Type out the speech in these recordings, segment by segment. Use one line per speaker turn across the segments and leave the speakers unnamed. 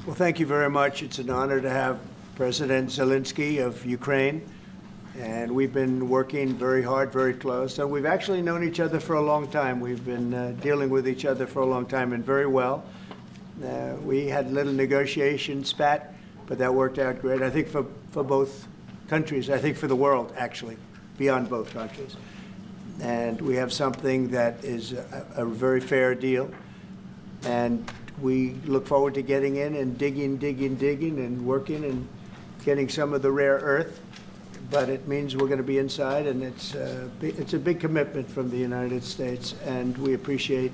Well, thank you very much. It's an honor to have President Zelensky of Ukraine, and we've been working very hard, very close. And we've actually known each other for a long time. We've been dealing with each other for a long time and very well. We had a little negotiation spat, but that worked out great, I think, for both countries, I think for the world, actually, beyond both countries. And we have something that is a very fair deal. And we look forward to getting in and digging and working and getting some of the rare earth. But it means we're going to be inside, and it's a big commitment from the United States, and we appreciate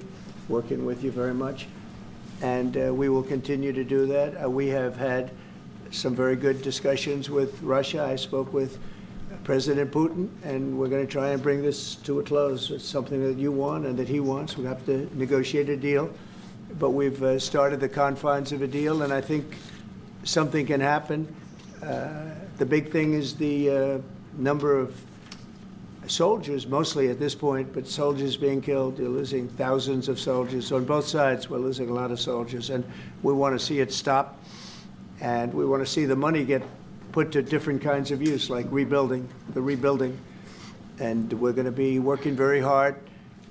working with you very much. And we will continue to do that. We have had some very good discussions with Russia. I spoke with President Putin, and we're going to try and bring this to a close. It's something that you want and that he wants. We have to negotiate a deal. But we've started the confines of a deal, and I think something can happen. The big thing is the number of soldiers, mostly at this point, but soldiers being killed. You're losing thousands of soldiers. On both sides, we're losing a lot of soldiers, and we want to see it stop. And we want to see the money get put to different kinds of use, like rebuilding. And we're going to be working very hard.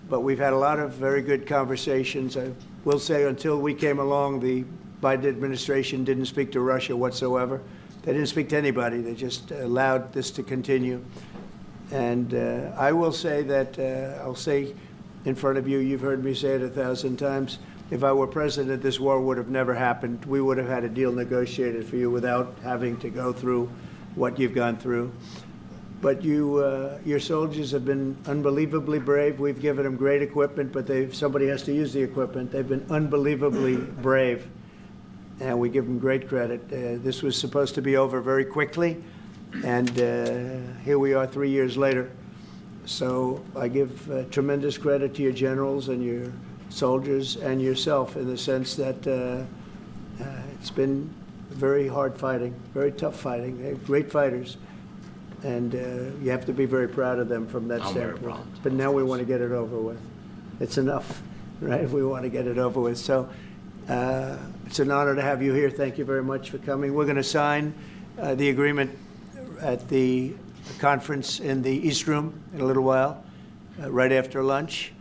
But we've had a lot of very good conversations. I will say until we came along, the Biden administration didn't speak to Russia whatsoever. They didn't speak to anybody. They just allowed this to continue. And I will say that, I'll say in front of you, you've heard me say it 1,000 times, if I were president, this war would have never happened. We would have had a deal negotiated for you without having to go through what you've gone through. But your soldiers have been unbelievably brave. We've given them great equipment, but somebody has to use the equipment. They've been unbelievably brave, and we give them great credit. This was supposed to be over very quickly, and here we are 3 years later. So I give tremendous credit to your generals and your soldiers and yourself in the sense that it's been very hard fighting, very tough fighting. They're great fighters. And you have to be very proud of them from that standpoint. Very proud. But now we want to get it over with. It's enough, right? We want to get it over with. So it's an honor to have you here. Thank you very much for coming. We're going to sign the agreement at the conference in the East Room in a little while, right after lunch.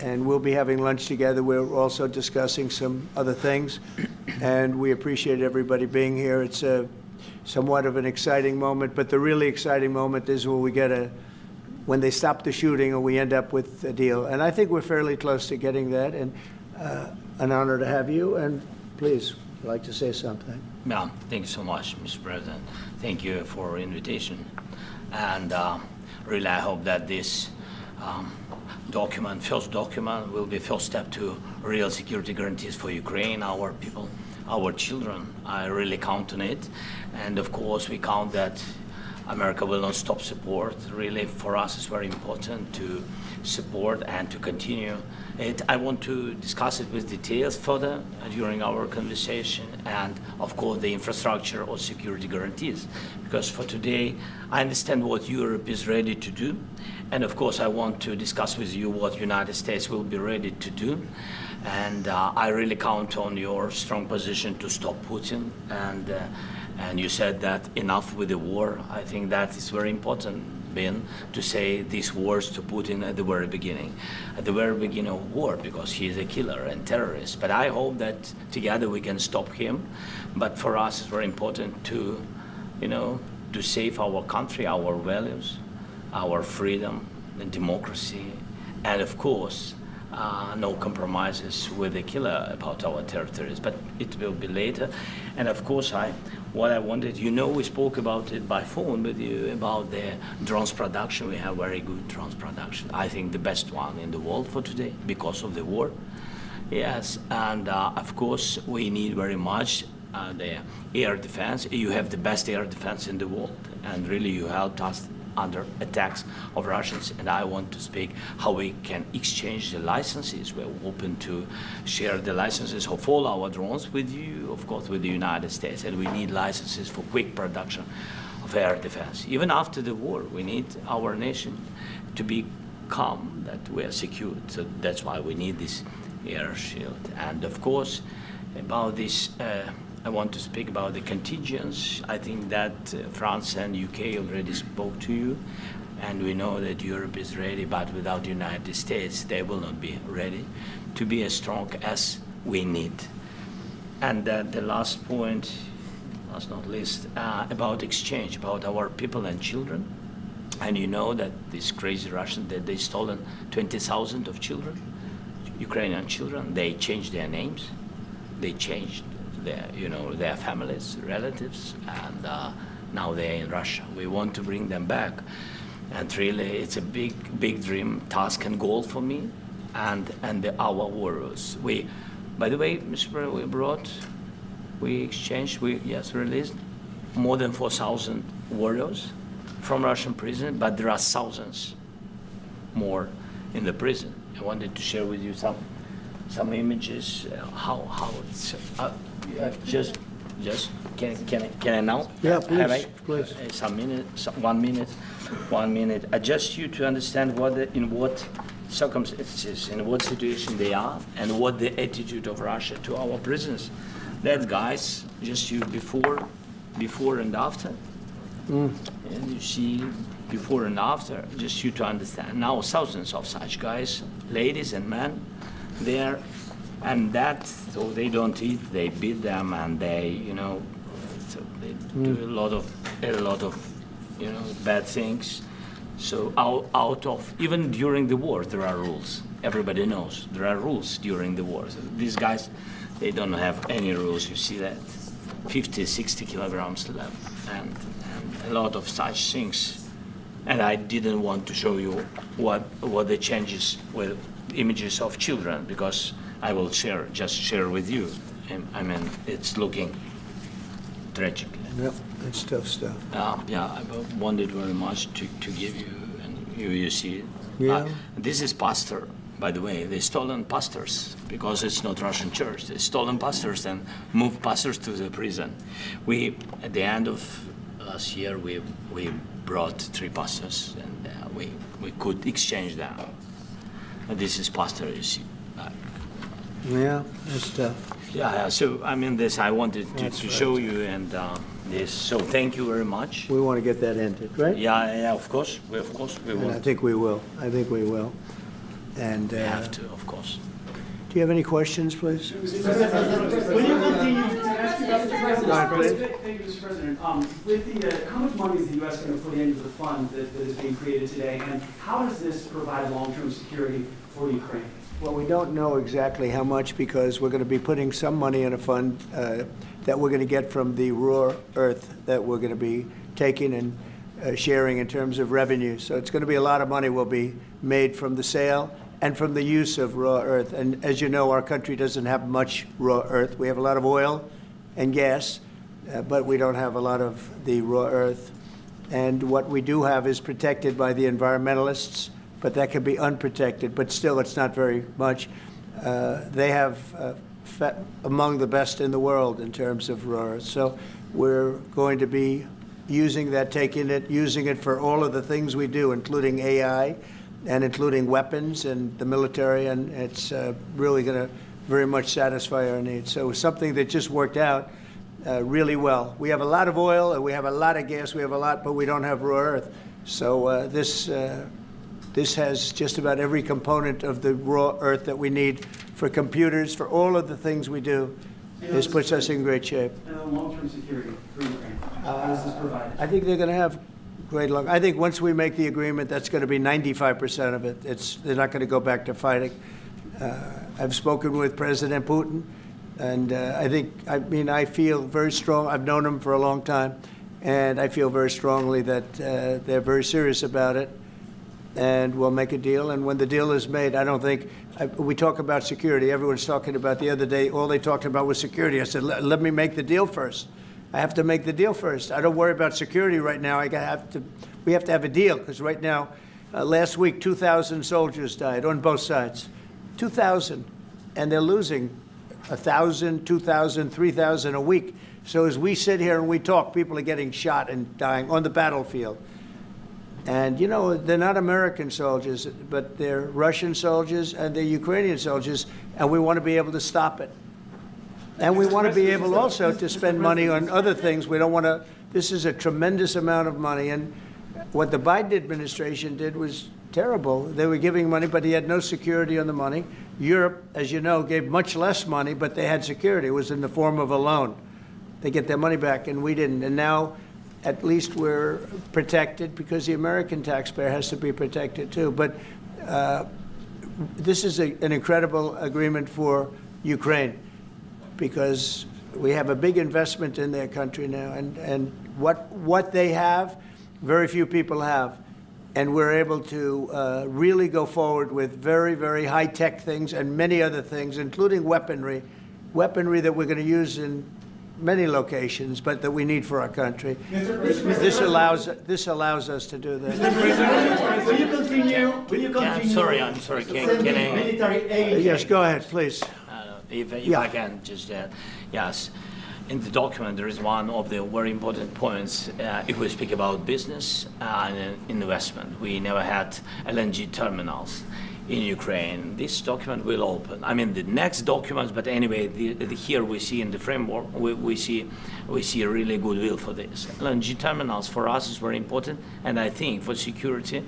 And we'll be having lunch together. We're also discussing some other things. And we appreciate everybody being here. It's somewhat of an exciting moment, but the really exciting moment is when they stop the shooting or we end up with a deal. And I think we're fairly close to getting that, and an honor to have you. And please, I'd like to say something.
Yeah, thank you so much, Mr. President. Thank you for the invitation. And really, I hope that this first document, will be first step to real security guarantees for Ukraine, our people, our children. I really count on it. And of course, we count that America will not stop support. Really, for us, it's very important to support and to continue it. I want to discuss it with details further during our conversation, and of course, the infrastructure or security guarantees. Because for today, I understand what Europe is ready to do. And of course, I want to discuss with you what United States will be ready to do. And I really count on your strong position to stop Putin. And you said that enough with the war. I think that is very important, Ben, to say these words to Putin at the very beginning of war, because he is a killer and terrorist. But I hope that together we can stop him. But for us, it's very important to, to save our country, our values, our freedom and democracy, and of course, no compromises with the killer about our territories, but it will be later. And of course, what I wanted, we spoke about it by phone with you about the drones production. We have very good drones production. I think the best one in the world for today because of the war. Yes, and of course, we need very much the air defense. You have the best air defense in the world, and really you helped us under attacks of Russians, and I want to speak how we can exchange the licenses. We're open to share the licenses of all our drones with you, of course, with the United States, and we need licenses for quick production of air defense. Even after the war, we need our nation to be calm, that we are secured. So that's why we need this air shield. And of course, about this I want to speak about the contingents. I think that France and UK already spoke to you, and we know that Europe is ready, but without the United States, they will not be ready to be as strong as we need. And the last point, last not least, about exchange, about our people and children. And you know that these crazy Russians, that they stolen 20,000 of children, Ukrainian children. They changed their names, they changed their families, relatives, and now they're in Russia. We want to bring them back, and really, it's a big dream, task, and goal for me, and our warriors. By the way, Mr. President, we released more than 4,000 warriors from Russian prison, but there are thousands more in the prison. I wanted to share with you some images. How it's just can I now?
Yeah, please, please.
One minute. Just you to understand in what circumstances, in what situation they are, and what the attitude of Russia to our prisoners. That guys, just you before and after. And you see before and after, just you to understand. Now thousands of such guys, ladies and men, there, and that, so they don't eat, they beat them, and they, so they do a lot of, bad things. So out of, even during the war, there are rules. Everybody knows there are rules during the war. So these guys, they don't have any rules. You see that, 50, 60 kilograms left, and a lot of such things. And I didn't want to show you what the changes with images of children, because I will share with you. I mean, it's looking tragic.
Yep, it's tough stuff.
I wanted very much to give you, and you see it.
Yeah.
This is pastor, by the way. They stolen pastors, because it's not Russian church. They stolen pastors and moved pastors to the prison. At the end of last year, we brought 3 pastors, and we could exchange them. And this is pastor, you see.
Yeah, that's tough.
Yeah. So I mean, this I wanted to show you, and this. So thank you very much.
We want to get that ended, right?
Yeah. Of course, we
And
will.
I think we will. And
We have to, of course.
do you have any questions, please?
When you continue to ask you about the president,
Go ahead, please.
Thank you, Mr. President. With how much money is the U.S. going to put into the fund that is being created today, and how does this provide long-term security for Ukraine?
Well, we don't know exactly how much, because we're going to be putting some money in a fund that we're going to get from the raw earth that we're going to be taking and sharing in terms of revenue. So it's going to be a lot of money will be made from the sale and from the use of raw earth. And as you know, our country doesn't have much raw earth. We have a lot of oil and gas, but we don't have a lot of the raw earth. And what we do have is protected by the environmentalists, but that can be unprotected, but still it's not very much. They have among the best in the world in terms of raw earth. So we're going to be using that, using it for all of the things we do, including AI and including weapons and the military, and it's really going to very much satisfy our needs. So it's something that just worked out really well. We have a lot of oil, and we have a lot of gas, we have a lot, but we don't have raw earth. So this has just about every component of the raw earth that we need for computers, for all of the things we do. This puts us in great shape.
And the long-term security for Ukraine, how does this provide?
I think they're going to have great luck. I think once we make the agreement, that's going to be 95% of it. They're not going to go back to fighting. I've spoken with President Putin, and I feel very strong. I've known him for a long time, and I feel very strongly that they're very serious about it. And we'll make a deal. And when the deal is made, I don't think we talk about security. Everyone's talking about the other day. All they talked about was security. I said, let me make the deal first. I have to make the deal first. I don't worry about security right now. We have to have a deal, because right now, last week, 2,000 soldiers died on both sides. 2,000, and they're losing 1,000, 2,000, 3,000 a week. So as we sit here and we talk, people are getting shot and dying on the battlefield. And, they're not American soldiers, but they're Russian soldiers and they're Ukrainian soldiers, and we want to be able to stop it. And we want to be able also to spend money on other things. We don't want to, this is a tremendous amount of money. And what the Biden administration did was terrible. They were giving money, but he had no security on the money. Europe, as you know, gave much less money, but they had security. It was in the form of a loan. They get their money back, and we didn't. And now, at least we're protected because the American taxpayer has to be protected too. But this is an incredible agreement for Ukraine because we have a big investment in their country now, and what they have, very few people have. And we're able to really go forward with very, very high-tech things and many other things, including weaponry that we're going to use in many locations, but that we need for our country. This allows us to do that.
Mr. President, will you continue?
Yeah, I'm sorry. Can I?
Military aid.
Yes, go ahead, please.
If
Yeah.
I can just yes. In the document, there is one of the very important points. If we speak about business and investment, we never had LNG terminals in Ukraine. This document will open. I mean, the next documents, but anyway, here we see in the framework, we see a really goodwill for this. LNG terminals for us is very important, and I think for security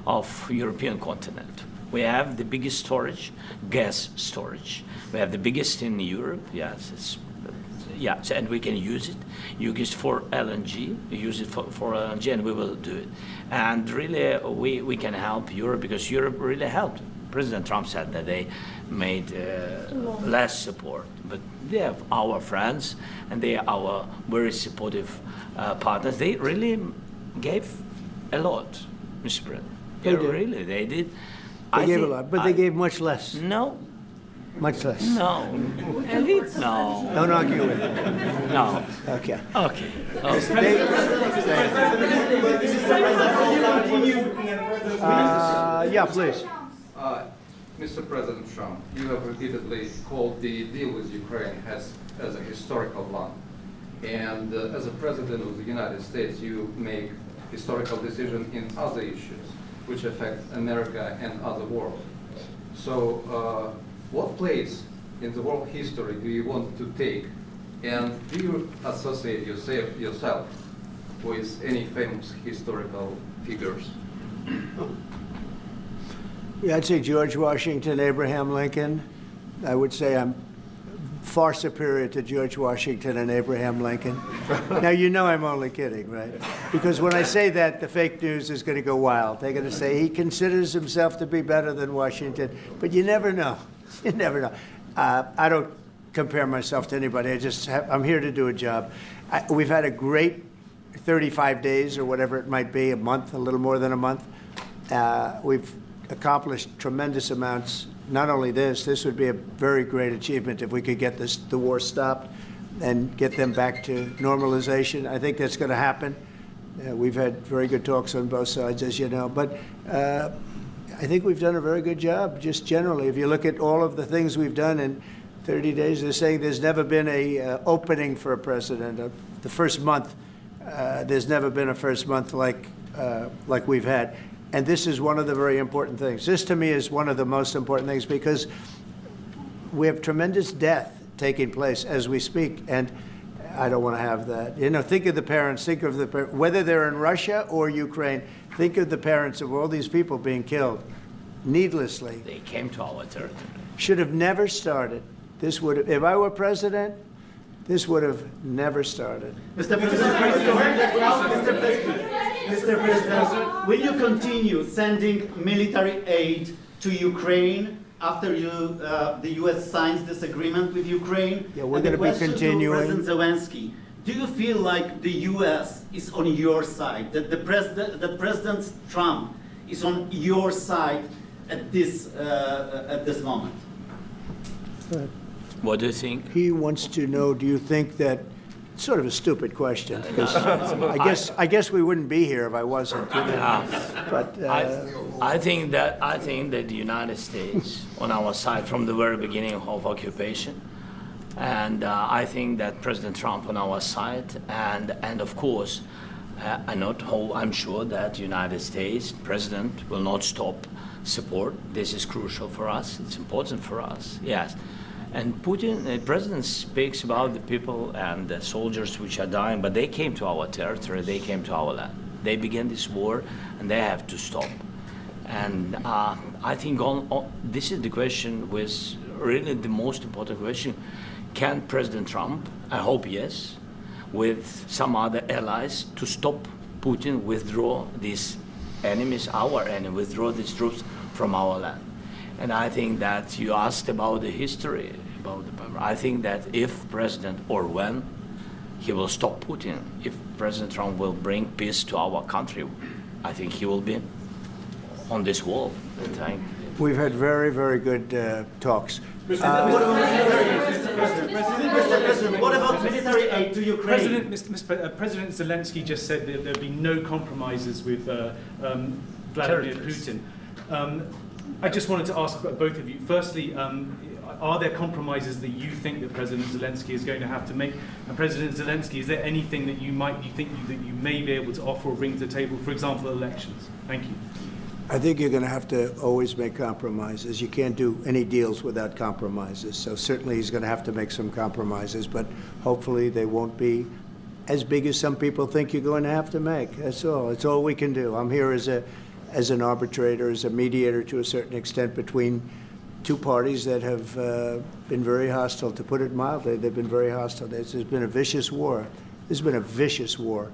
of European continent. We have the biggest storage, gas storage. We have the biggest in Europe. Yes, and we can use it for LNG, use it for LNG, and we will do it. And really, we can help Europe because Europe really helped. President Trump said that they made less support, but they have our friends and they are our very supportive partners. They really gave a lot, Mr. President.
They did.
Really, they did.
They gave a lot, but they gave much less.
No.
Much less.
No. No.
Don't argue with it.
No.
Okay.
Okay.
Yeah, please.
Mr. President Trump, you have repeatedly called the deal with Ukraine as a historical one. And as a president of the United States, you make historical decisions in other issues which affect America and other world. So what place in the world history do you want to take? And do you associate yourself with any famous historical figures?
Yeah, I'd say George Washington, Abraham Lincoln. I would say I'm far superior to George Washington and Abraham Lincoln. Now, you know I'm only kidding, right? Because when I say that, the fake news is going to go wild. They're going to say he considers himself to be better than Washington. But you never know. You never know. I don't compare myself to anybody. I'm here to do a job. We've had a great 35 days or whatever it might be, a month, a little more than a month. We've accomplished tremendous amounts. Not only this would be a very great achievement if we could get the war stopped and get them back to normalization. I think that's going to happen. We've had very good talks on both sides, as you know. But I think we've done a very good job, just generally. If you look at all of the things we've done in 30 days, they're saying there's never been a opening for a president. The first month, there's never been a first month like we've had. And this is one of the very important things. This, to me, is one of the most important things because we have tremendous death taking place as we speak, and I don't want to have that. You know, think of the parents, whether they're in Russia or Ukraine, think of the parents of all these people being killed needlessly.
They came to our territory.
Should have never started. This would have, if I were president, this would have never started.
Mr. President, will you continue sending military aid to Ukraine after the U.S. signs this agreement with Ukraine?
Yeah, we're going to be continuing.
President Zelensky, do you feel like the U.S. is on your side, that President Trump is on your side at this moment?
What do you think?
He wants to know, do you think that, sort of a stupid question, because I guess we wouldn't be here if I wasn't. You know? But
I think that the United States on our side from the very beginning of occupation, and I think that President Trump on our side, and of course, I'm sure that the United States President will not stop support. This is crucial for us. It's important for us. Yes. And Putin, the president speaks about the people and the soldiers which are dying, but they came to our territory, they came to our land. They began this war, and they have to stop. And I think this is the question, with really the most important question. Can President Trump, I hope yes, with some other allies, to stop Putin, withdraw these enemies, our enemy, withdraw these troops from our land? And I think that you asked about the history, I think that if President, or when, he will stop Putin, if President Trump will bring peace to our country, I think he will be on this wall.
We've had very, very good talks.
What about military aid to Ukraine?
President Zelensky just said that there'd be no compromises with Vladimir Putin. I just wanted to ask both of you. Firstly, are there compromises that you think that President Zelensky is going to have to make? And President Zelensky, is there anything that you may be able to offer or bring to the table? For example, elections. Thank you.
I think you're going to have to always make compromises. You can't do any deals without compromises. So certainly he's going to have to make some compromises, but hopefully they won't be as big as some people think you're going to have to make. That's all. It's all we can do. I'm here as an arbitrator, as a mediator to a certain extent between two parties that have been very hostile. To put it mildly, they've been very hostile. There's been a vicious war. There's been a vicious war.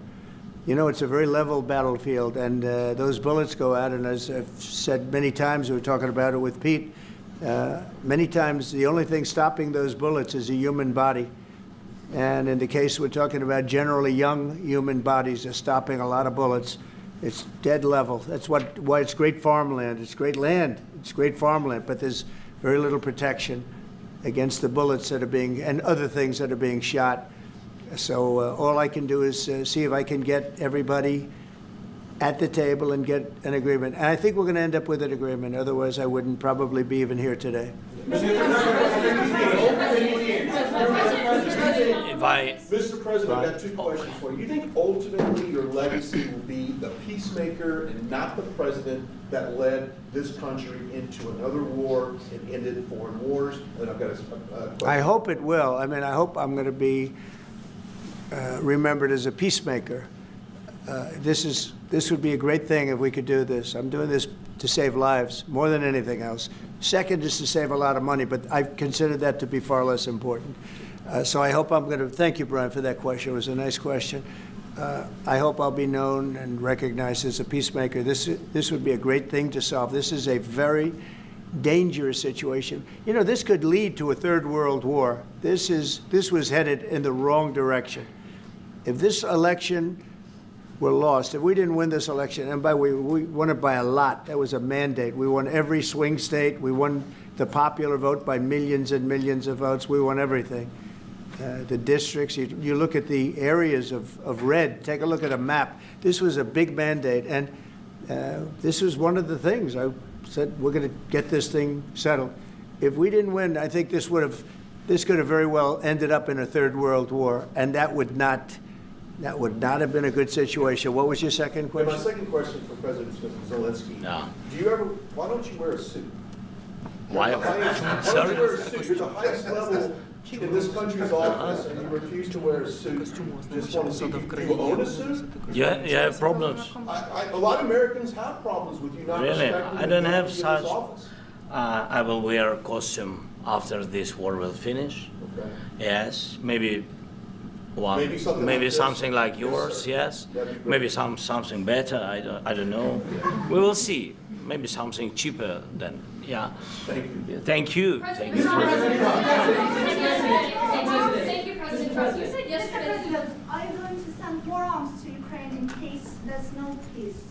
You know, it's a very level battlefield, and those bullets go out, and as I've said many times, we were talking about it with Pete, many times the only thing stopping those bullets is a human body. And in the case we're talking about, generally young human bodies are stopping a lot of bullets. It's dead level. That's why it's great farmland. It's great land. It's great farmland, but there's very little protection against the bullets that are being, and other things that are being shot. So all I can do is see if I can get everybody at the table and get an agreement. And I think we're going to end up with an agreement. Otherwise, I wouldn't probably be even here today.
Mr. President, I've got two questions for you. You think ultimately your legacy will be the peacemaker and not the president that led this country into another war and ended foreign wars? And I've got a question.
I hope it will. I mean, I hope I'm going to be remembered as a peacemaker. This would be a great thing if we could do this. I'm doing this to save lives more than anything else. Second is to save a lot of money, but I consider that to be far less important. So I hope I'm going to, thank you, Brian, for that question. It was a nice question. I hope I'll be known and recognized as a peacemaker. This would be a great thing to solve. This is a very dangerous situation. You know, this could lead to a third world war. This was headed in the wrong direction. If this election were lost, if we didn't win this election, and by the way, we won it by a lot. That was a mandate. We won every swing state. We won the popular vote by millions and millions of votes. We won everything. The districts, you look at the areas of red, take a look at a map. This was a big mandate, and this was one of the things. I said, we're going to get this thing settled. If we didn't win, I think this could have very well ended up in a third world war, and that would not have been a good situation. What was your second question?
My second question for President Zelensky.
No.
Why don't you wear a suit?
Why?
Why don't you wear a suit? You're the highest level in this country's office, and you refuse to wear a suit. Just want to see, do you own a suit?
Yeah, you have problems.
A lot of Americans have problems with you not
Really?
respecting
I don't have
this
such.
office.
I will wear a costume after this war will finish.
Okay.
Yes, maybe one,
Maybe something like
something
this.
like
Yes,
yours.
sir.
Yes,
That'd be great.
maybe something better. I don't know. We will see. Maybe something cheaper than, yeah.
Thank you.
Thank you. Thank you.
Thank you, President Trump. You said yesterday.
Mr. President, are you going to send more arms to Ukraine in case there's no peace?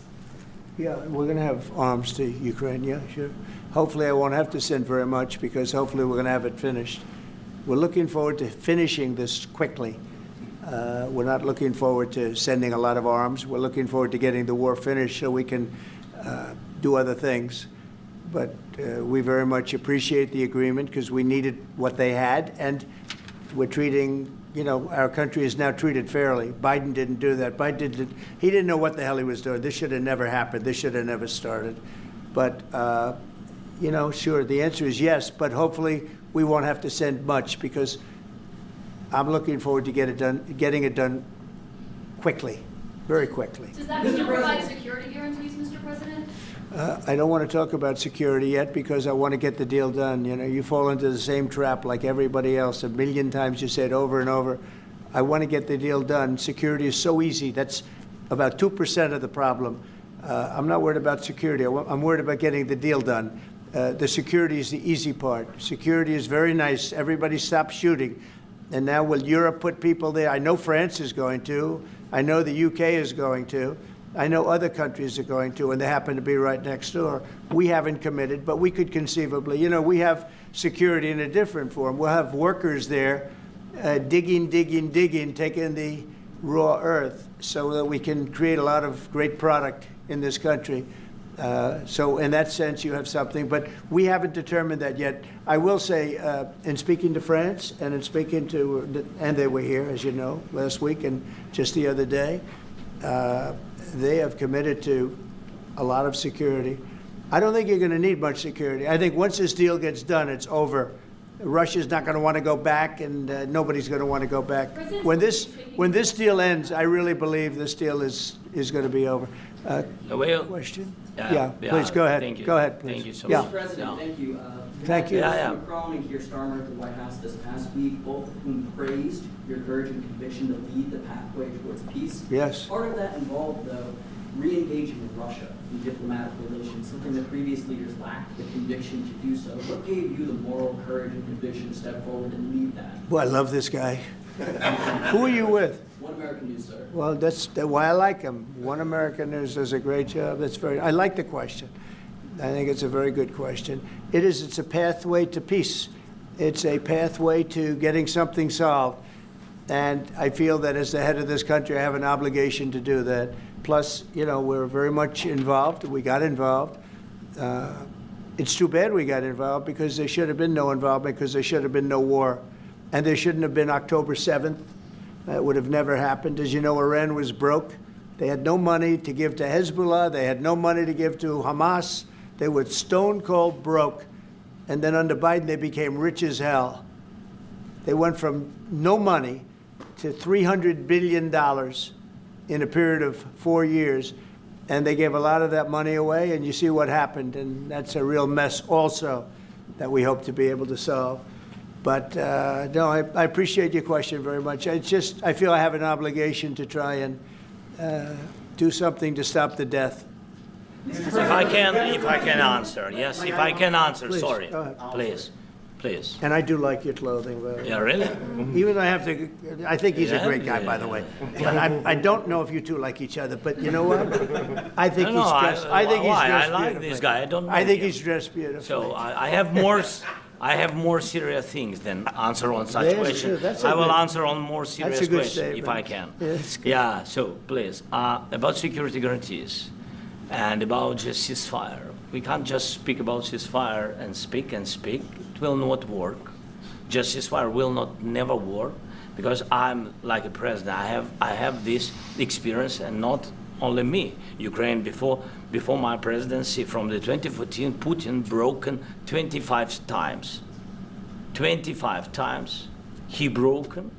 Yeah, we're going to have arms to Ukraine, yeah, sure. Hopefully I won't have to send very much, because hopefully we're going to have it finished. We're looking forward to finishing this quickly. We're not looking forward to sending a lot of arms. We're looking forward to getting the war finished so we can do other things. But we very much appreciate the agreement, because we needed what they had, and we're treating, you know, our country is now treated fairly. Biden didn't do that. He didn't know what the hell he was doing. This should have never happened. This should have never started. But, you know, sure, the answer is yes, but hopefully we won't have to send much because I'm looking forward to getting it done quickly, very quickly.
Does that mean you provide security guarantees, Mr. President?
I don't want to talk about security yet because I want to get the deal done. You know, you fall into the same trap like everybody else. A million times you say it over and over. I want to get the deal done. Security is so easy. That's about 2% of the problem. I'm not worried about security. I'm worried about getting the deal done. The security is the easy part. Security is very nice. Everybody stopped shooting. And now will Europe put people there? I know France is going to. I know the UK is going to. I know other countries are going to, and they happen to be right next door. We haven't committed, but we could conceivably. You know, we have security in a different form. We'll have workers there digging, taking the raw earth so that we can create a lot of great product in this country. So in that sense, you have something, but we haven't determined that yet. I will say, in speaking to France and in speaking to, and they were here, as you know, last week and just the other day, they have committed to a lot of security. I don't think you're going to need much security. I think once this deal gets done, it's over. Russia's not going to want to go back, and nobody's going to want to go back. When this deal ends, I really believe this deal is going to be over. Question? Yeah, please go ahead.
Thank you.
Go ahead, please.
Thank you so
Yeah.
much.
Mr. President, thank you.
Thank you.
Yeah.
Macron and Keir Starmer at the White House this past week, both of whom praised your courage and conviction to lead the pathway towards peace.
Yes.
Part of that involved, though, re-engaging with Russia in diplomatic relations, something that previous leaders lacked the conviction to do so. What gave you the moral courage and conviction to step forward and lead that?
Boy, I love this guy. Who are you with?
One American News, sir.
Well, that's why I like him. One American News does a great job. I like the question. I think it's a very good question. It's a pathway to peace. It's a pathway to getting something solved. And I feel that as the head of this country, I have an obligation to do that. Plus, you know, we're very much involved. We got involved. It's too bad we got involved because there should have been no involvement because there should have been no war. And there shouldn't have been October 7th. That would have never happened. As you know, Iran was broke. They had no money to give to Hezbollah. They had no money to give to Hamas. They were stone cold broke. And then under Biden, they became rich as hell. They went from no money to $300 billion in a period of 4 years. And they gave a lot of that money away, and you see what happened. And that's a real mess also that we hope to be able to solve. But no, I appreciate your question very much. I feel I have an obligation to try and do something to stop the death.
If I can answer, yes, if I can answer,
Please,
sorry,
go ahead.
please.
And I do like your clothing, by the way.
Yeah, really?
Even though I think he's a
Yeah,
great guy,
yeah,
by the way.
yeah.
But I don't know if you two like each other, but you know what? I think
No,
he's
no,
dressed. I think he's
why?
dressed
I like
beautifully.
this guy. I don't know
I think
him.
he's dressed beautifully.
So I have more serious things than answer on such
Yes,
questions.
that's a
I will
good-
answer on more serious
a good
questions if I can.
statement. Yeah, that's good.
Yeah, so please, about security guarantees and about just ceasefire. We can't just speak about ceasefire and speak. It will not work. Just ceasefire will never work because I'm like a president. I have this experience, and not only me. Ukraine before my presidency, from the 2014, Putin broken 25 times. 25 times he broken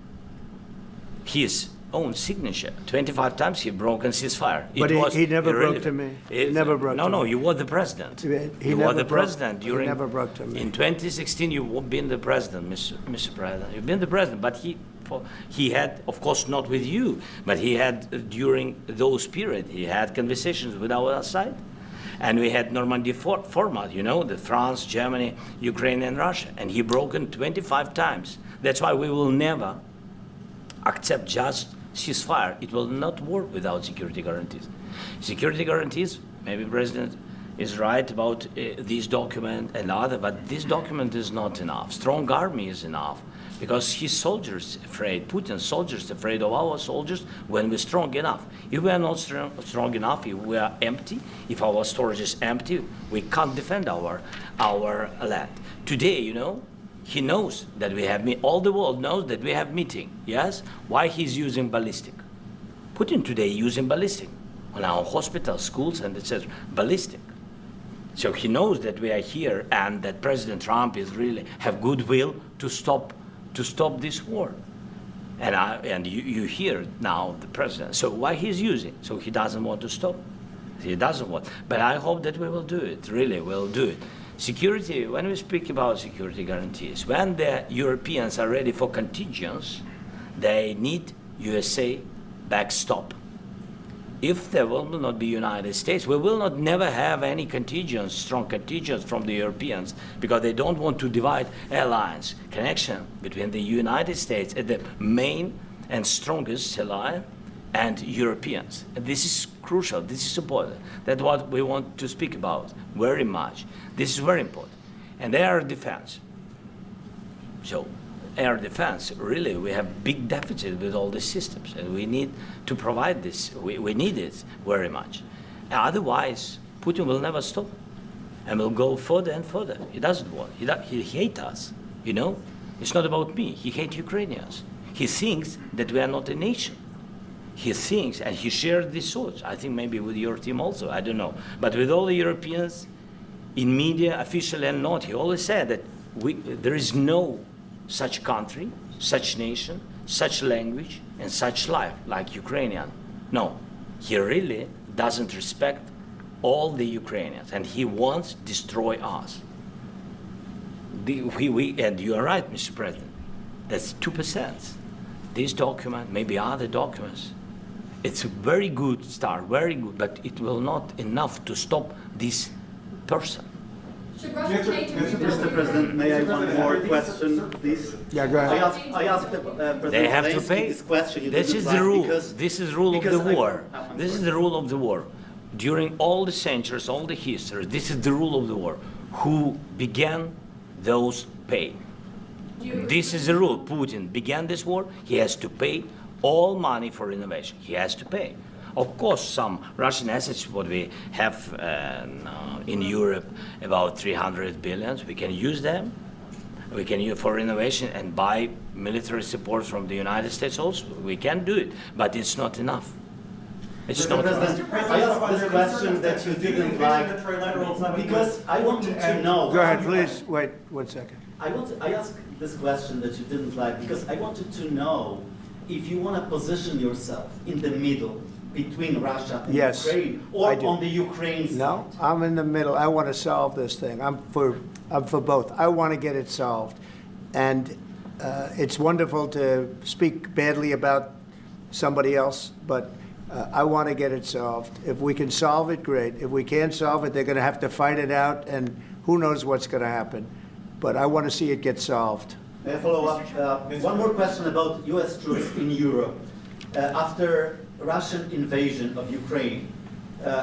his own signature. 25 times he broken ceasefire.
But he never broke to me. He never broke to me.
No, you were the president.
He
You
never
were the
broke-
president
he
during.
never broke to me.
In 2016, you've been the president, Mr. President. You've been the president, but he had, of course, not with you, but he had during those period. He had conversations with our side, and we had Normandy format. You know, the France, Germany, Ukraine, and Russia, and he broken 25 times. That's why we will never accept just ceasefire. It will not work without security guarantees. Security guarantees, maybe President is right about this document and other, but this document is not enough. Strong army is enough because his soldiers afraid, Putin's soldiers afraid of our soldiers when we're strong enough. If we are not strong enough, if we are empty, if our storage is empty, we can't defend our land. Today, you know, he knows that we have all the world knows that we have meeting. Yes, why he's using ballistic? Putin today using ballistic on our hospitals, schools, and etc. Ballistic. So he knows that we are here and that President Trump is really have goodwill to stop this war. And you hear now the president. So why he's using? So he doesn't want to stop. He doesn't want. But I hope that we will do it. Really, we'll do it. Security. When we speak about security guarantees, when the Europeans are ready for contingents, they need USA backstop. If there will not be United States, we will not never have any contingents, strong contingents from the Europeans, because they don't want to divide alliance connection between the United States as the main and strongest ally and Europeans. And this is crucial. This is important. That's what we want to speak about very much. This is very important. And air defense. So air defense, really, we have big deficit with all the systems, and we need to provide this. We need it very much. Otherwise, Putin will never stop, and will go further and further. He doesn't want. He hates us. You know, it's not about me. He hates Ukrainians. He thinks that we are not a nation. He thinks, and he shared these thoughts. I think maybe with your team also. I don't know, but with all the Europeans, in media, official and not, he always said that there is no such country, such nation, such language, and such life like Ukrainian. No, he really doesn't respect all the Ukrainians, and he wants to destroy us. And you are right, Mr. President. That's 2%. This document, maybe other documents, it's a very good start, very good, but it will not enough to stop this person.
Should Russia change its
Mr. President, may I have one more question, please?
Yeah, go ahead.
I asked President
They have to
Zelensky
pay.
this question. You
This
didn't
is
like
the rule.
because-
This is the rule of the
because I-
war.
I'm
This is
sorry.
the rule of the war. During all the centuries, all the history, this is the rule of the war. Who began, those pay. This is the rule. Putin began this war. He has to pay all money for innovation. He has to pay. Of course, some Russian assets, what we have in Europe, about 300 billions, we can use them. We can use for innovation and buy military support from the United States also. We can do it, but it's not enough. It's
Mr.
not enough.
President, I asked this question that you didn't like because I wanted to know.
Go ahead, please. Wait 1 second.
I asked this question that you didn't like because I wanted to know if you want to position yourself in the middle between Russia and
Yes,
Ukraine,
I
or
do.
on the Ukraine side.
No, I'm in the middle. I want to solve this thing. I'm for both. I want to get it solved. And it's wonderful to speak badly about somebody else, but I want to get it solved. If we can solve it, great. If we can't solve it, they're going to have to fight it out, and who knows what's going to happen. But I want to see it get solved.
May I follow up? One more question about U.S. troops in Europe. After Russian invasion of Ukraine,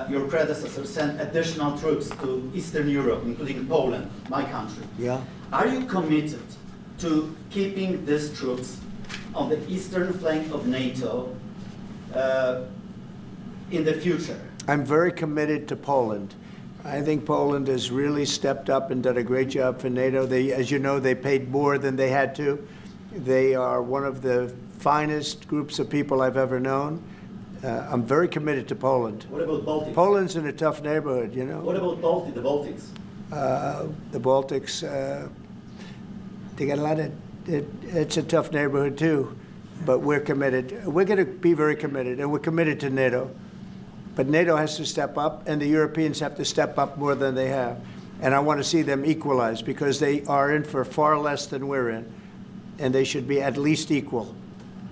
your predecessor sent additional troops to Eastern Europe, including Poland, my country.
Yeah?
Are you committed to keeping these troops on the eastern flank of NATO in the future?
I'm very committed to Poland. I think Poland has really stepped up and done a great job for NATO. They, as you know, they paid more than they had to. They are one of the finest groups of people I've ever known. I'm very committed to Poland.
What about Baltics?
Poland's in a tough neighborhood, you know.
What about the Baltics?
The Baltics, they got a lot of, it's a tough neighborhood too, but we're committed. We're going to be very committed, and we're committed to NATO. But NATO has to step up, and the Europeans have to step up more than they have. And I want to see them equalize, because they are in for far less than we're in, and they should be at least equal.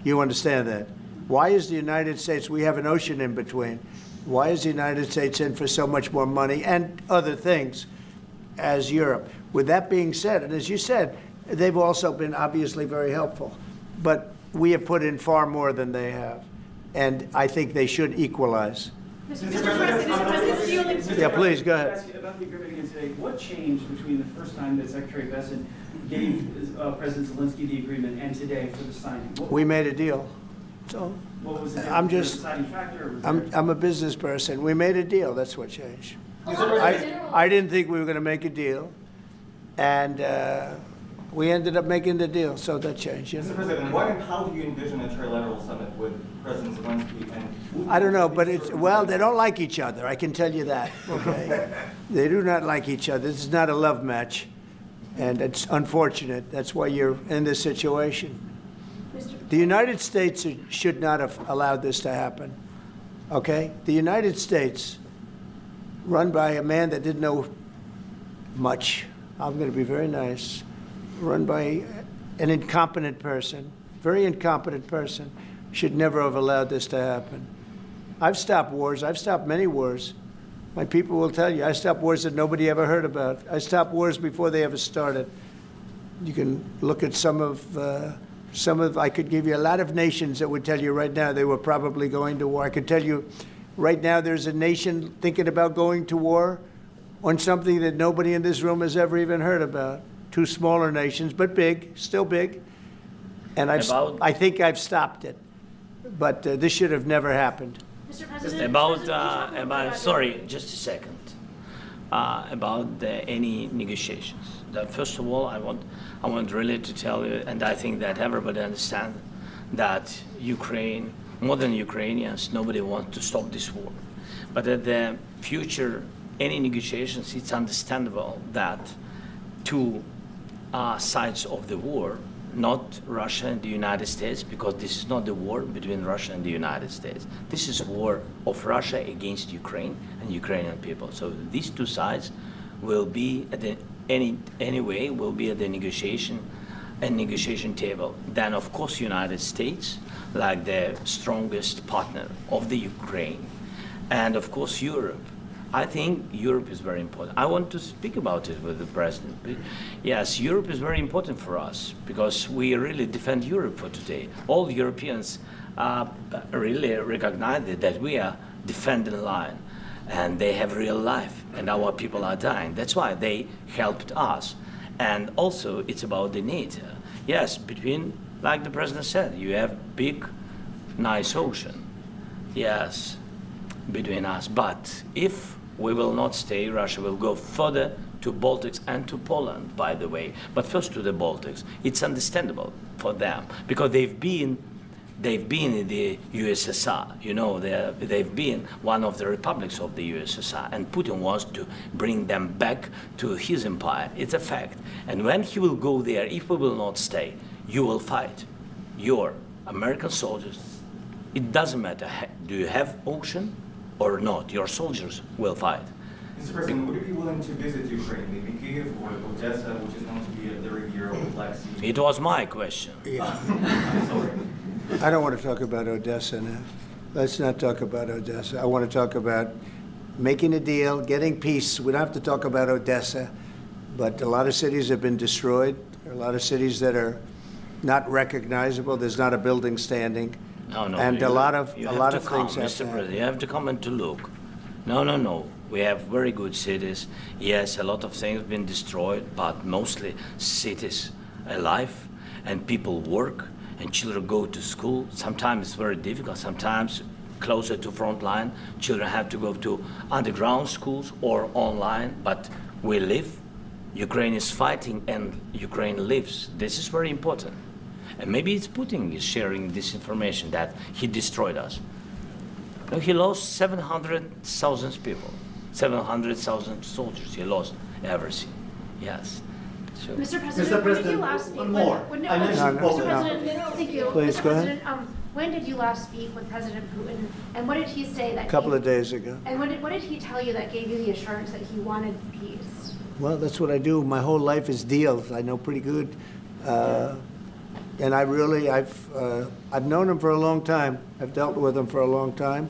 You understand that? Why is the United States, we have an ocean in between, why is the United States in for so much more money and other things as Europe? With that being said, and as you said, they've also been obviously very helpful, but we have put in far more than they have, and I think they should equalize.
Mr. President,
Yeah, please, go ahead.
I ask you about the agreement again today. What changed between the first time that Secretary Bessent gave President Zelensky the agreement and today for the signing?
We made a deal. So
What was the
I'm
difference?
just,
Was there a deciding factor? Or was there-
I'm a business person. We made a deal. That's what changed.
A lot of general-
I didn't think we were going to make a deal, and We ended up making the deal, so that changed. You know?
Mr. President, what and how do you envision a trilateral summit with President Zelensky and Putin?
I don't know, but they don't like each other, I can tell you that, okay? They do not like each other. This is not a love match, and it's unfortunate. That's why you're in this situation. The United States should not have allowed this to happen, okay? The United States, run by a man that didn't know much, I'm going to be very nice, run by an incompetent person, very incompetent person, should never have allowed this to happen. I've stopped wars. I've stopped many wars. My people will tell you, I stopped wars that nobody ever heard about. I stopped wars before they ever started. You can look at I could give you a lot of nations that would tell you right now they were probably going to war. I could tell you right now there's a nation thinking about going to war on something that nobody in this room has ever even heard about. Two smaller nations, but big, still big. And I think I've stopped it. But this should have never happened.
Mr. President,
About sorry, just a second. About any negotiations. First of all, I want really to tell you, and I think that everybody understands that Ukraine, more than Ukrainians, nobody wants to stop this war. But at the future, any negotiations, it's understandable that two sides of the war, not Russia and the United States, because this is not the war between Russia and the United States. This is a war of Russia against Ukraine and Ukrainian people. So these two sides will be at the anyway will be at the negotiation table. Then of course United States, like the strongest partner of the Ukraine, and of course Europe. I think Europe is very important. I want to speak about it with the president. Yes, Europe is very important for us because we really defend Europe for today. All Europeans really recognize that we are defending line, and they have real life, and our people are dying. That's why they helped us. And also, it's about the NATO. Yes, between, like the president said, you have big, nice ocean. Yes, between us. But if we will not stay, Russia will go further to Baltics and to Poland, by the way. But first to the Baltics. It's understandable for them because they've been in the USSR. You know, they've been one of the republics of the USSR, and Putin wants to bring them back to his empire. It's a fact. And when he will go there, if we will not stay, you will fight. Your American soldiers, it doesn't matter, do you have ocean or not, your soldiers will fight.
Mr. President, would you be willing to visit Ukraine, maybe Kyiv or Odessa, which is known to be a very old Black Sea?
It was my question.
Yeah.
Sorry.
I don't want to talk about Odessa now. Let's not talk about Odessa. I want to talk about making a deal, getting peace. We don't have to talk about Odessa, but a lot of cities have been destroyed. There are a lot of cities that are not recognizable. There's not a building standing.
No,
and a lot of things have
Mr. President, you have to come and to look. No. We have very good cities. Yes, a lot of things have been destroyed, but mostly cities alive, and people work, and children go to school. Sometimes it's very difficult. Sometimes closer to front line, children have to go to underground schools or online, but we live. Ukraine is fighting, and Ukraine lives. This is very important. And maybe it's Putin is sharing this information that he destroyed us. No, he lost 700,000 people, 700,000 soldiers. He lost everything. Yes. So.
Mr. President,
Mr.
when did you
President,
last speak
one more.
with
I mentioned
Mr.
Poland.
President, thank you.
Please,
Mr.
go ahead.
President, when did you last speak with President Putin, and what did he say that?
A couple of days ago.
And what did he tell you that gave you the assurance that he wanted peace?
Well, that's what I do. My whole life is deals. I know pretty good. And I've known him for a long time. I've dealt with him for a long time.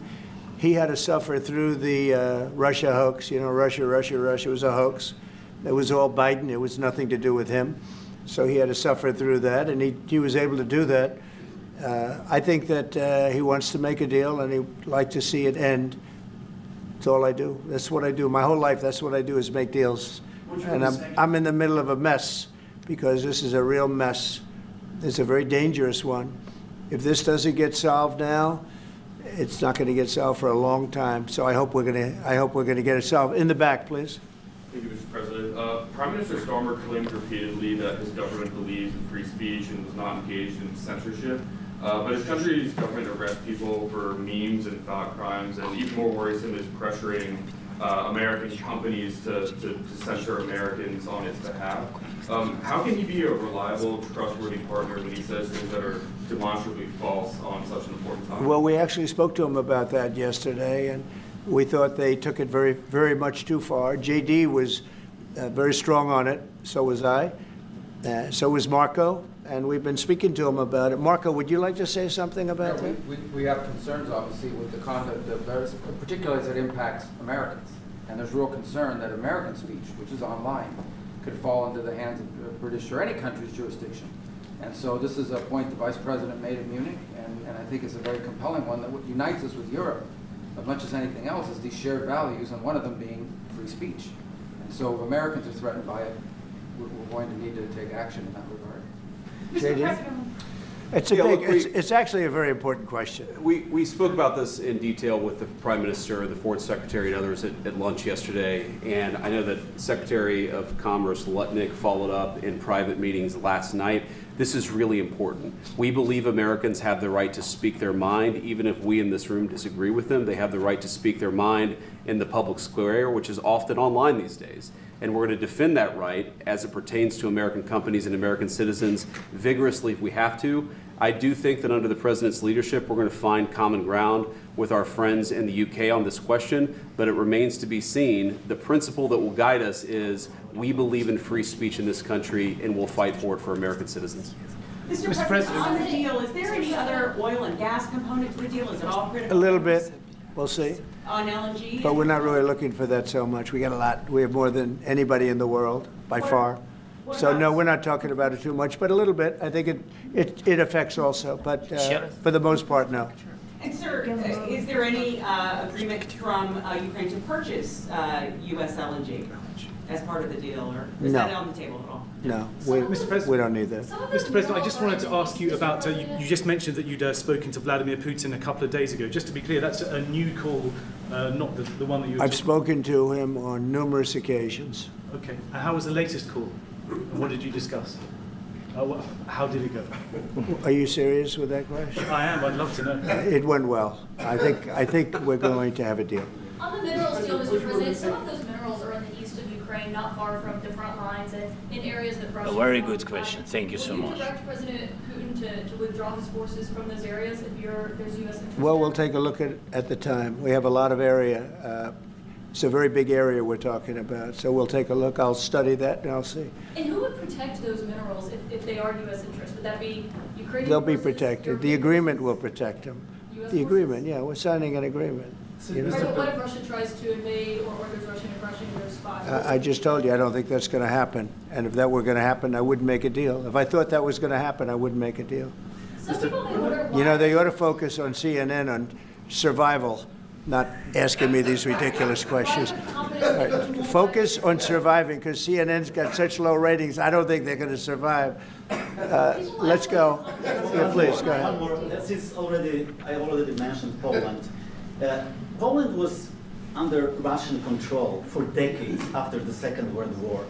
He had to suffer through the Russia hoax. You know, Russia was a hoax. It was all Biden. It was nothing to do with him. So he had to suffer through that, and he was able to do that. I think that he wants to make a deal, and he'd like to see it end. That's all I do. That's what I do. My whole life, that's what I do is make deals. And I'm in the middle of a mess because this is a real mess. It's a very dangerous one. If this doesn't get solved now, it's not going to get solved for a long time. So I hope we're going to get it solved. In the back, please.
Thank you, Mr. President. Prime Minister Starmer claimed repeatedly that his government believes in free speech and was not engaged in censorship. But his country's government arrests people for memes and thought crimes, and even more worrisome is pressuring American companies to censor Americans on its behalf. How can he be a reliable, trustworthy partner when he says things that are demonstrably false on such an important topic?
Well, we actually spoke to him about that yesterday, and we thought they took it very, very much too far. J.D. was very strong on it. So was I. So was Marco. And we've been speaking to him about it. Marco, would you like to say something about that?
We have concerns, obviously, with the conduct of those, particularly as it impacts Americans. And there's real concern that American speech, which is online, could fall into the hands of British or any country's jurisdiction. And so this is a point the Vice President made in Munich, and I think it's a very compelling one that what unites us with Europe, as much as anything else, is these shared values, and one of them being free speech. And so if Americans are threatened by it, we're going to need to take action in that regard.
It's actually a very important question.
We spoke about this in detail with the Prime Minister, the Foreign Secretary, and others at lunch yesterday. And I know that Secretary of Commerce Lutnick followed up in private meetings last night. This is really important. We believe Americans have the right to speak their mind, even if we in this room disagree with them. They have the right to speak their mind in the public square, which is often online these days. And we're going to defend that right as it pertains to American companies and American citizens vigorously if we have to. I do think that under the President's leadership, we're going to find common ground with our friends in the UK on this question, but it remains to be seen. The principle that will guide us is we believe in free speech in this country, and we'll fight for it for American citizens.
Mr. President, on the deal, is there any other oil and gas component to the deal? Is it all critical?
A little bit. We'll see.
On LNG?
But we're not really looking for that so much. We got a lot. We have more than anybody in the world, by far. So no, we're not talking about it too much, but a little bit. I think it affects also, but for the most part, no.
And sir, is there any agreement from Ukraine to purchase U.S. LNG as part of the deal, or is that on the table at all?
No,
Mr. President,
we don't need that.
Mr. President, I just wanted to ask you about, you just mentioned that you'd spoken to Vladimir Putin a couple of days ago. Just to be clear, that's a new call, not the one that you were
I've spoken to him on numerous occasions.
Okay. And how was the latest call? And what did you discuss? How did it go?
Are you serious with that question?
I am. I'd love to know.
It went well. I think we're going to have a deal.
On the minerals deal, Mr. President, some of those minerals are in the east of Ukraine, not far from the front lines, and in areas that Russia...
A very good question. Thank you so much.
Will you direct President Putin to withdraw his forces from those areas if there's U.S. interest?
Well, we'll take a look at the time. We have a lot of area. It's a very big area we're talking about, so we'll take a look. I'll study that, and I'll see.
And who would protect those minerals if they are U.S. interests? Would that be Ukrainian
They'll be
forces,
protected. The agreement will protect them. The agreement, yeah, we're signing an agreement. You know?
Right, but what if Russia tries to invade or there's Russian aggression in those spots?
I just told you, I don't think that's going to happen. And if that were going to happen, I wouldn't make a deal. If I thought that was going to happen, I wouldn't make a deal.
Some people may wonder why...
You know, they ought to focus on CNN on survival, not asking me these ridiculous questions. Focus on surviving, because CNN's got such low ratings, I don't think they're going to survive. Let's go. Yeah, please, go ahead.
One more. Since I already mentioned Poland. Poland was under Russian control for decades after the Second World War.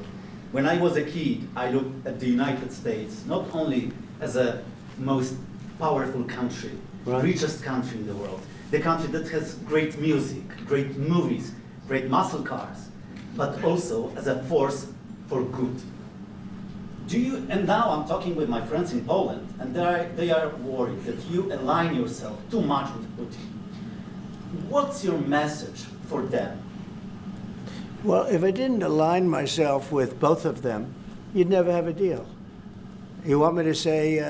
When I was a kid, I looked at the United States not only as a most powerful country, richest country in the world, the country that has great music, great movies, great muscle cars, but also as a force for good. And now I'm talking with my friends in Poland, and they are worried that you align yourself too much with Putin. What's your message for them?
Well, if I didn't align myself with both of them, you'd never have a deal. You want me to say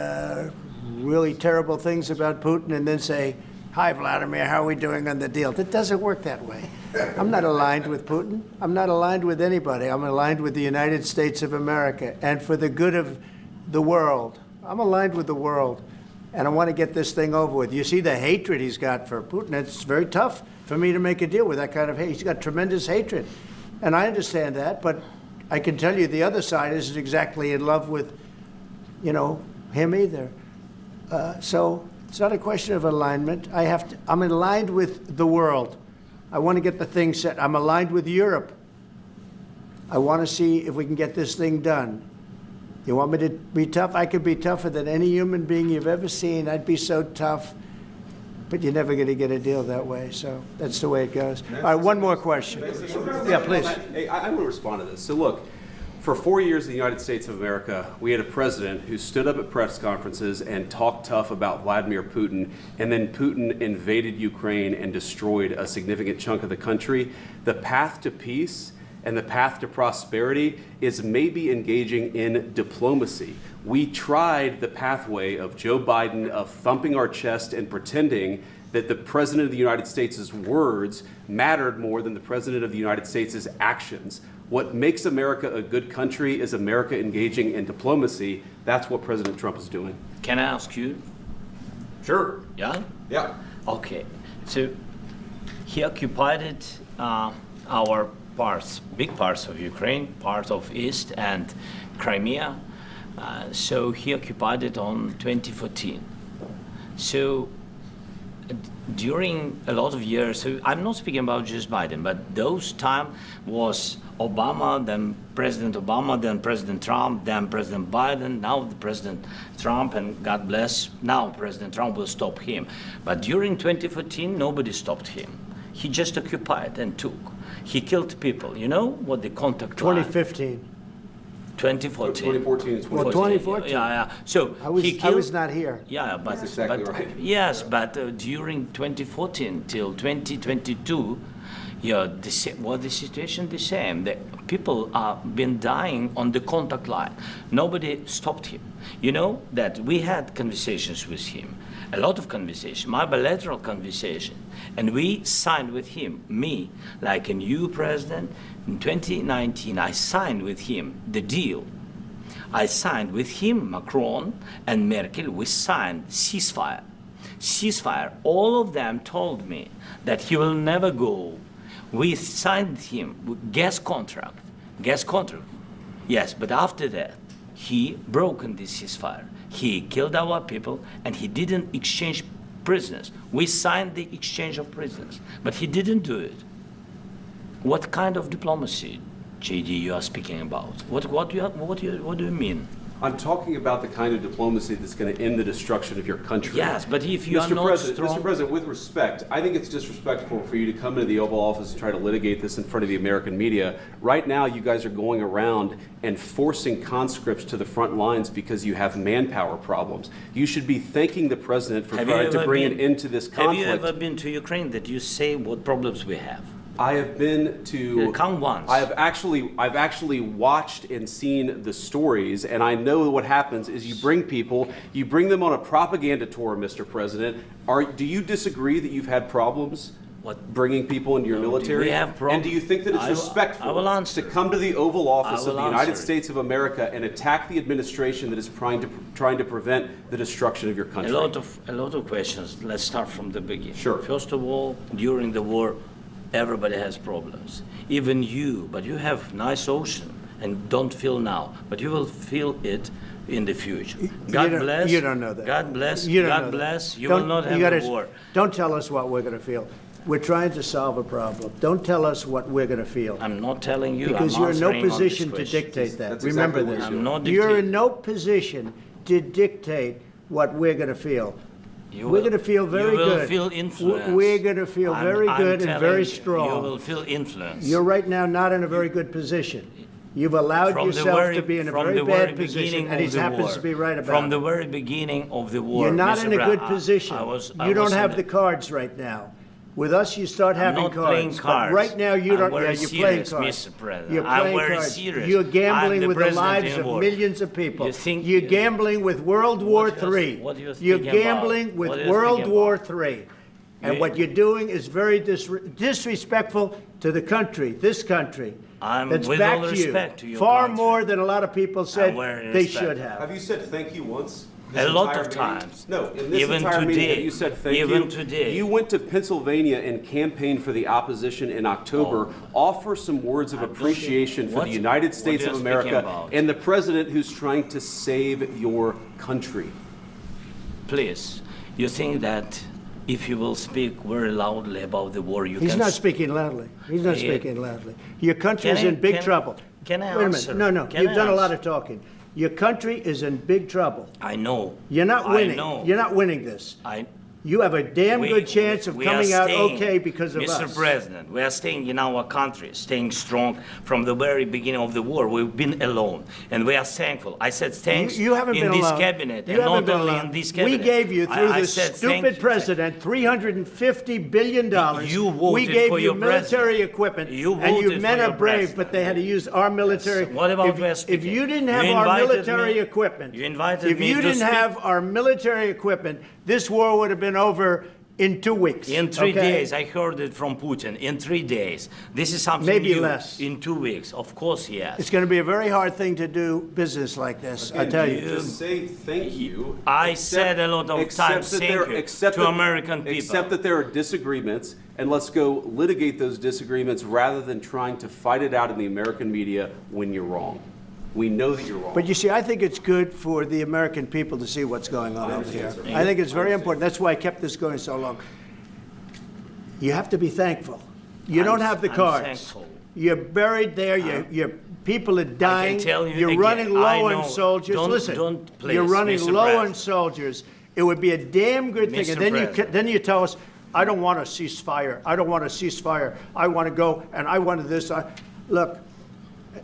really terrible things about Putin and then say, "Hi, Vladimir, how are we doing on the deal?" That doesn't work that way. I'm not aligned with Putin. I'm not aligned with anybody. I'm aligned with the United States of America and for the good of the world. I'm aligned with the world, and I want to get this thing over with. You see the hatred he's got for Putin. It's very tough for me to make a deal with that kind of hate. He's got tremendous hatred, and I understand that, but I can tell you the other side isn't exactly in love with, him either. So it's not a question of alignment. I'm aligned with the world. I want to get the thing set. I'm aligned with Europe. I want to see if we can get this thing done. You want me to be tough? I could be tougher than any human being you've ever seen. I'd be so tough. But you're never going to get a deal that way. So that's the way it goes. All right, one more question. Yeah, please.
Hey, I want to respond to this. So look, for 4 years in the United States of America, we had a president who stood up at press conferences and talked tough about Vladimir Putin, and then Putin invaded Ukraine and destroyed a significant chunk of the country. The path to peace and the path to prosperity is maybe engaging in diplomacy. We tried the pathway of Joe Biden, of thumping our chest and pretending that the President of the United States' words mattered more than the President of the United States' actions. What makes America a good country is America engaging in diplomacy. That's what President Trump is doing.
Can I ask you?
Sure.
Yeah?
Yeah.
Okay. So he occupied our parts, big parts of Ukraine, part of East and Crimea. So he occupied it on 2014. So during a lot of years, so I'm not speaking about just Biden, but those time was Obama, then President Obama, then President Trump, then President Biden, now the President Trump, and God bless, now President Trump will stop him. But during 2014, nobody stopped him. He just occupied and took. He killed people. You know what the contact line?
2015.
2014.
2014 and 2014.
Well, 2014.
Yeah. So
I was not here.
Yeah, but
That's exactly
but,
right.
Yes, but during 2014 till 2022, yeah, the situation the same. The people have been dying on the contact line. Nobody stopped him. You know that we had conversations with him, a lot of conversation, my bilateral conversation, and we signed with him, me, like a new president. In 2019, I signed with him the deal. I signed with him, Macron and Merkel, we signed ceasefire. Ceasefire, all of them told me that he will never go. We signed him with gas contract, yes, but after that, he broken this ceasefire. He killed our people and he didn't exchange prisoners. We signed the exchange of prisoners, but he didn't do it. What kind of diplomacy, J.D., you are speaking about? What do you mean?
I'm talking about the kind of diplomacy that's going to end the destruction of your country.
Yes, but if you are not strong...
Mr. President, with respect, I think it's disrespectful for you to come into the Oval Office and try to litigate this in front of the American media. Right now, you guys are going around and forcing conscripts to the front lines because you have manpower problems. You should be thanking the President for trying to bring an end to this conflict.
Have you ever been to Ukraine that you say what problems we have?
I have been to.
Come once.
I've actually watched and seen the stories, and I know what happens is you bring them on a propaganda tour, Mr. President. Do you disagree that you've had problems bringing people into your military?
We have problems.
And do you think that it's respectful to come to the Oval Office of the United States of America and attack the administration that is trying to prevent the destruction of your country?
A lot of questions. Let's start from the beginning.
Sure.
First of all, during the war, everybody has problems, even you, but you have nice ocean and don't feel now, but you will feel it in the future. God bless.
You don't know that.
God bless.
You don't
God
know
bless.
that.
You will not have a war.
Don't tell us what we're going to feel. We're trying to solve a problem. Don't tell us what we're going to feel.
I'm not telling you.
Because
I'm
you're in no
answering on
position
this
to
question.
dictate that.
That's
Remember
exactly
this.
what
I'm not
You're
dictating.
in no position to dictate what we're going to feel. We're going to feel very
you will
good.
Feel influence.
We're going to feel very good and very strong.
You will feel influence.
You're right now not in a very good position. You've allowed yourself to be in a very bad position, and he happens to be right about it.
From the very beginning of the war,
You're not in a good
Brown,
position. You don't have the cards right now. With us, you start having
not
cards.
playing cards.
But right now, you don't. Yeah, you're playing
serious,
cards.
Mr. President.
You're
I'm
playing
very
cards.
serious.
You're
I'm
gambling
the
with the
president
lives
in
of
war.
millions of people.
You think-
You're gambling with World War III.
What do you
You're
think about?
gambling
What
with
do you
World
think
War
about?
III. And what you're doing is very disrespectful to the country, this country.
I'm
That's
with
back
all
to you.
respect to your
Far
country.
more than a lot of people said
wearing
they
respect.
should have.
Have you said thank you once?
A lot of
entire meeting?
times.
No, in this
Even
entire meeting,
today.
have you said thank you?
Even today.
You went to Pennsylvania and campaigned for the opposition in October. Offer some words of appreciation for the United States
what
of
you're speaking
America
about?
and the president who's trying to save your country.
Please, you think that if you will speak very loudly about the war, you
He's
can...
not speaking loudly. He's not
Yeah.
speaking loudly. Your country's
Can I-
in big
can-
trouble.
Can I
Wait a
answer?
minute. No.
Can
You've
I
done a lot
answer?
of talking. Your country is in big trouble.
I know.
You're not winning.
I know.
You're not winning this.
I.
You have a damn
We-
good chance of
we are
coming out
staying,
okay because of
Mr.
us.
President, we are staying in our country, staying strong from the very beginning of the war. We've been alone, and we are thankful. I said thanks
You haven't
in
been
this
alone.
cabinet,
You
and
haven't
not
been
only
alone.
in this cabinet.
We gave you, through
I
this
said thank
stupid
you.
president, $350 billion.
You voted
We gave
for
you
your
military
president.
equipment,
You
and you
voted
men
for
are
your
brave,
president.
but they had to use our military.
What about
if,
West
if you didn't have
You
our
invited
military
me-
equipment,
you invited
if
me
you
to
didn't
speak-
have our military equipment, this war would have been over in 2 weeks.
In 3
okay?
days, I heard it from Putin. In 3 days, this is something
Maybe
new.
less.
In 2 weeks, of course, yes.
It's going to be a very hard thing to do business like this, I tell you.
Just say thank you.
I said a lot of
Except
times
that
thank
there-
you
except
to
that-
American people.
Except that there are disagreements, and let's go litigate those disagreements rather than trying to fight it out in the American media when you're wrong. We know that you're wrong.
But you see, I think it's good for the American people to see what's going on over here. I think it's very important. That's why I kept this going so long. You have to be thankful. You don't have the
I'm
cards.
thankful.
You're buried there. Your people are dying.
tell you
You're
again,
running
I
low
know.
on soldiers.
Don't-
Listen,
don't please,
you're running
Mr.
low on
President.
soldiers. It would be a damn good thing.
Mr.
And then
President.
then you tell us, I don't want a ceasefire. I don't want a ceasefire. I want to go and I want this. Look,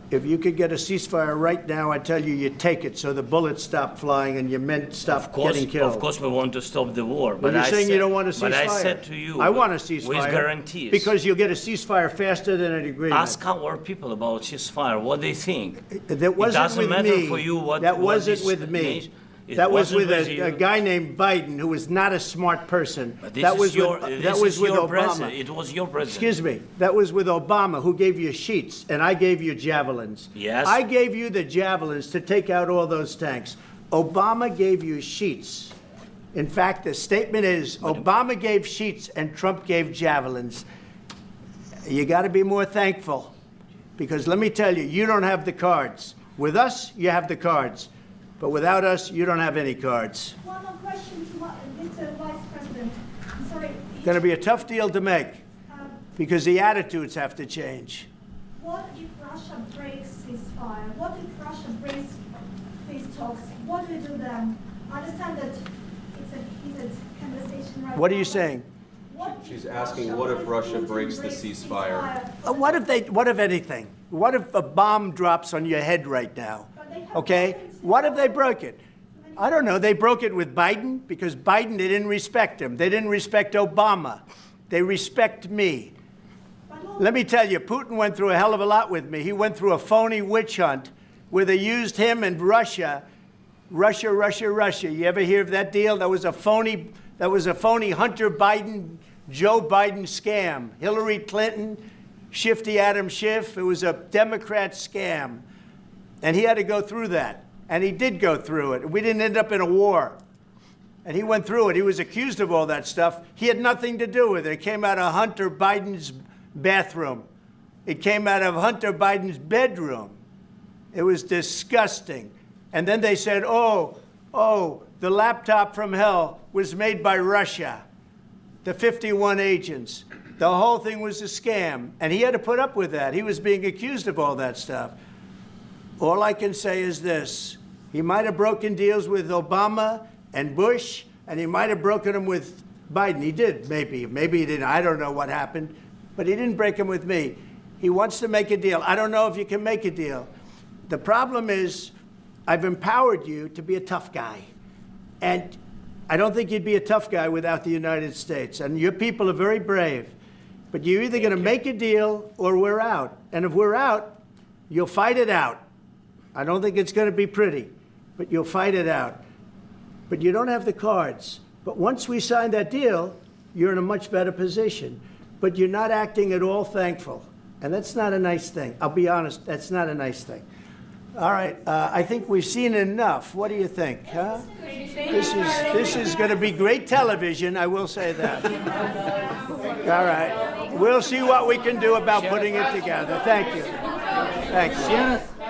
if you could get a ceasefire right now, I tell you, you take it so the bullets stop flying and your men stop getting killed.
Of course, we want to stop the war.
But you're saying you don't want a ceasefire.
But I said to you,
I want a ceasefire.
with guarantees.
Because you'll get a ceasefire faster than an agreement.
Ask our people about ceasefire, what they think.
That wasn't
it doesn't
with
matter
me.
for you what.
That
what
wasn't
this
with me.
nation- it
That was
wasn't
with
you.
a guy named Biden, who was not a smart person.
But this
That
is
was
your,
with,
this
that was
is
with
your
Obama.
president. It was your president.
Excuse me. That was with Obama, who gave you sheets, and I gave you javelins.
Yes.
I gave you the javelins to take out all those tanks. Obama gave you sheets. In fact, the statement is Obama gave sheets and Trump gave javelins. You got to be more thankful, because let me tell you, you don't have the cards. With us, you have the cards. But without us, you don't have any cards.
One more question to Mr. Vice President. I'm sorry.
Going to be a tough deal to make, because the attitudes have to change.
What if Russia breaks ceasefire? What if Russia breaks peace talks? What do you do then? I understand that it's a heated conversation right now.
What are you saying?
What if
She's asking, what if Russia breaks the ceasefire?
What if anything? What if a bomb drops on your head right now? Okay? What if they broke it? I don't know. They broke it with Biden because Biden, they didn't respect him. They didn't respect Obama. They respect me. Let me tell you, Putin went through a hell of a lot with me. He went through a phony witch hunt where they used him and Russia. Russia. You ever hear of that deal? That was a phony Hunter Biden, Joe Biden scam. Hillary Clinton, Shifty Adam Schiff. It was a Democrat scam. And he had to go through that. And he did go through it. We didn't end up in a war. And he went through it. He was accused of all that stuff. He had nothing to do with it. It came out of Hunter Biden's bathroom. It came out of Hunter Biden's bedroom. It was disgusting. And then they said, oh, the laptop from hell was made by Russia, the 51 agents. The whole thing was a scam. And he had to put up with that. He was being accused of all that stuff. All I can say is this. He might have broken deals with Obama and Bush, and he might have broken them with Biden. He did, maybe. Maybe he didn't. I don't know what happened. But he didn't break them with me. He wants to make a deal. I don't know if you can make a deal. The problem is I've empowered you to be a tough guy. And I don't think you'd be a tough guy without the United States. And your people are very brave. But you're either going to make a deal or we're out. And if we're out, you'll fight it out. I don't think it's going to be pretty, but you'll fight it out. But you don't have the cards. But once we sign that deal, you're in a much better position. But you're not acting at all thankful. And that's not a nice thing. I'll be honest, that's not a nice thing. All right, I think we've seen enough. What do you think, huh? This is going to be great television, I will say that. All right, we'll see what we can do about putting it together. Thank you. Thank you.